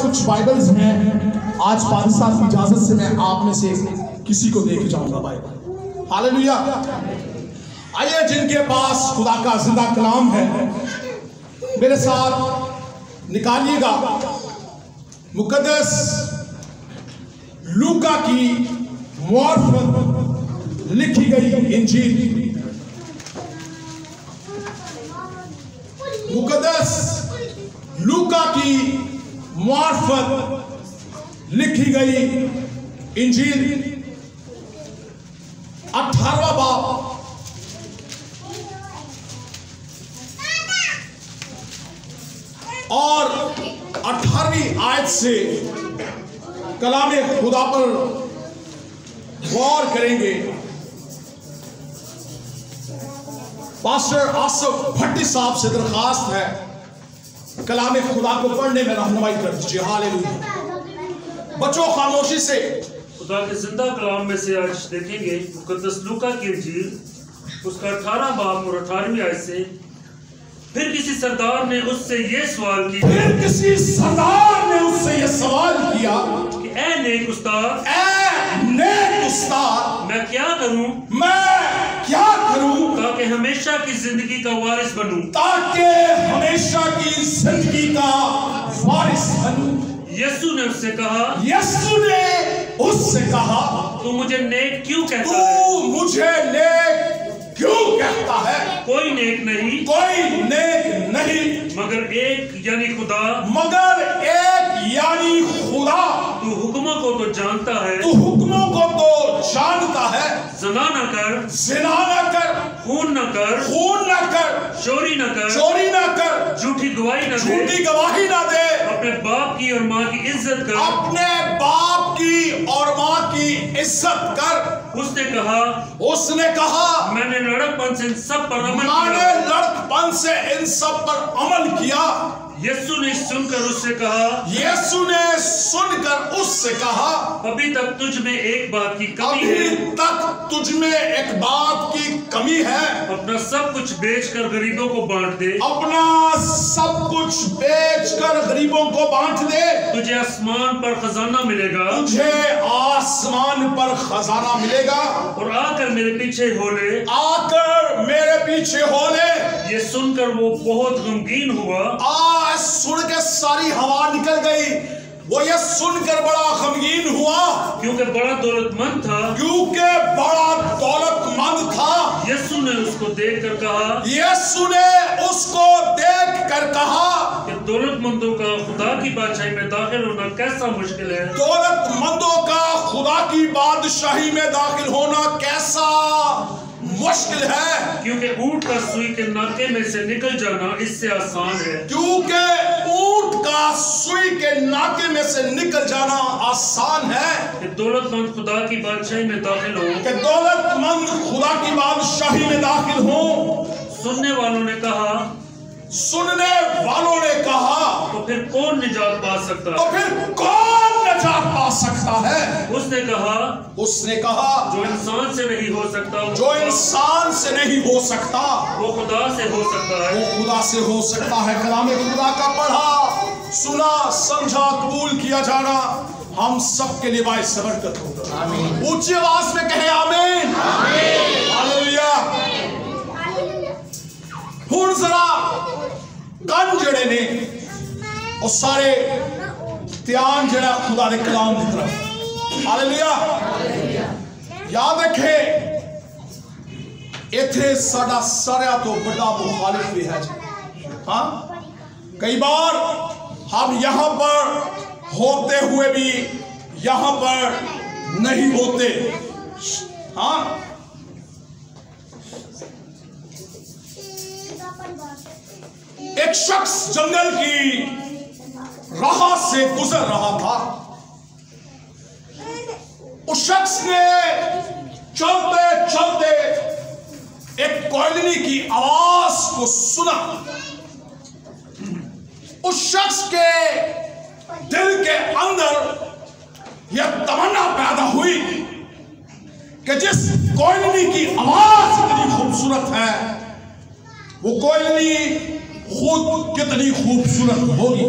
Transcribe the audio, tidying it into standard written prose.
کچھ بائبلز ہیں، آج پادری صاحب کی اجازت سے میں آپ میں سے کسی کو دے کے جاؤں گا بائبل۔ ہاللیلویا۔ آئیے جن کے پاس خدا کا زندہ کلام ہے میرے ساتھ نکالیے گا مقدس لوکا کی معرفت لکھی گئی انجیل، مقدس لوکا کی معرفت لکھی گئی انجیل 18واں باب اور 18ویں آیت سے کلام خدا پر غور کریں گے۔ پاسٹر آصف بھٹی صاحب سے درخواست ہے کلام خدا کو پڑھنے میں رہنمائی کر دیجیے۔ ہاللیلویا۔ بچوں خاموشی سے خدا کے زندہ کلام میں سے آج دیکھیں گے مقدس لوکا کی انجیل اس کا 18 باب اور 18ویں آیت سے۔ پھر کسی سردار نے اس سے یہ سوال کیا کہ اے نیک استاد، میں کیا کروں تاکہ ہمیشہ کی زندگی کا وارث بنوں؟ یسوع نے اس سے کہا تو مجھے نیک کیوں کہتا ہے؟ کوئی نیک نہیں مگر ایک یعنی خدا۔ تو حکموں کو تو جانتا ہے، زنا نہ کر، خون نہ کر، چوری نہ کر، جھوٹی گواہی نہ دے، اپنے باپ کی اور ماں کی عزت کر۔ اس نے کہا میں نے لڑکپن سے ان سب پر عمل کیا۔ یسوع نے سن کر اس سے کہا ابھی تک تجھ میں ایک بات کی کمی ہے، اپنا سب کچھ بیچ کر غریبوں کو بانٹ دے، تجھے آسمان پر خزانہ ملے گا، اور آ کر میرے پیچھے ہو لے۔ یہ سن کر وہ بہت غمگین ہوا۔ سن کے ساری ہوا نکل گئی۔ وہ یہ سن کر بڑا غمگین ہوا کیونکہ بڑا دولت مند تھا۔ یسوع نے اس کو دیکھ کر کہا کہ دولت مندوں کا خدا کی بادشاہی میں داخل ہونا کیسا مشکل ہے۔ دولت مندوں کا خدا کی بادشاہی میں داخل ہونا کیسا مشکل ہے، کیونککہ اونٹ کا سوئی کے ناکے میں سے نکل جانا اس سے آسان ہے۔ کہ دولت مند خدا کی بادشاہی میں داخل ہو۔ سننے والوں نے کہا تو پھر کون نجات پا سکتا ہے؟ اس نے کہا جو انسان سے نہیں ہو سکتا وہ خدا سے ہو سکتا ہے۔ کلام خدا کا پڑھا، سنا، سمجھا، قبول کیا جانا ہم سب کے لیے باعث برکت ہوگا۔ اونچی آواز میں کہیں آمین۔ ہاللیلویا۔ ہن ذرا کن جڑے نے اور سارے دھیان جڑا خدا دے کلام دی طرف۔ ہاللیلویا۔ یاد رکھے ایتھے ساڈا سارا تو بڑا مخالف بھی ہے۔ ہاں، کئی بار ہم یہاں پر ہوتے ہوئے بھی یہاں پر نہیں ہوتے۔ ہاں، ایک شخص جنگل کی راہ سے گزر رہا تھا۔ اس شخص نے چلتے چلتے ایک کوئلنی کی آواز کو سنا۔ اس شخص کے دل کے اندر یہ تمنا پیدا ہوئی کہ جس کوئلنی کی آواز اتنی خوبصورت ہے وہ کوئلنی خود کتنی خوبصورت ہوگی۔